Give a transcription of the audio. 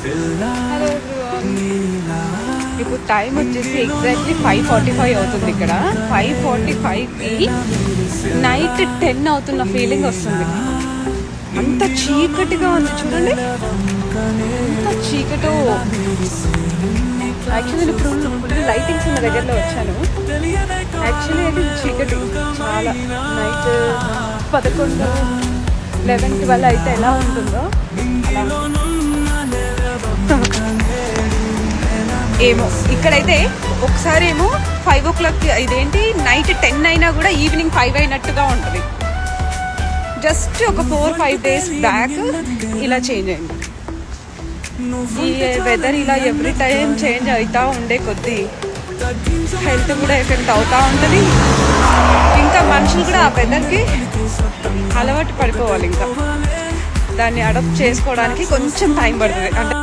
Hello ఇప్పుడు time వచ్చేసి exactly 5:45 అవుతుంది. ఇక్కడ 5:45కి నైట్ 10 అవుతున్న ఫీలింగ్ వస్తుంది. అంత చీకటిగా ఉంది చూడండి, అంత చీకటి. యాక్చువల్లీ ఇప్పుడు ఫుల్ లైటింగ్స్ ఉన్న దగ్గరలో వచ్చాను. యాక్చువల్లీ అది చీకటి చాలా. నైట్ 11, 11, 12 అయితే ఎలా ఉంటుందో ఏమో. ఇక్కడైతే ఒకసారి ఏమో 5 o'clock, ఇదేంటి నైట్ 10 అయినా కూడా ఈవినింగ్ 5 అయినట్టుగా ఉంటుంది. జస్ట్ ఒక 4-5 days బ్యాక్ ఇలా చేంజ్ అయింది. ఈ వెదర్ ఇలా ఎవ్రీ టైం చేంజ్ అవుతూ ఉండే కొద్దీ హెల్త్ కూడా ఎఫెక్ట్ అవుతూ ఉంటుంది. ఇంకా మనుషులు కూడా ఆ వెదర్కి అలవాటు పడిపోవాలి. ఇంకా దాన్ని అడాప్ట్ చేసుకోవడానికి కొంచెం టైం పడుతుంది. అంటే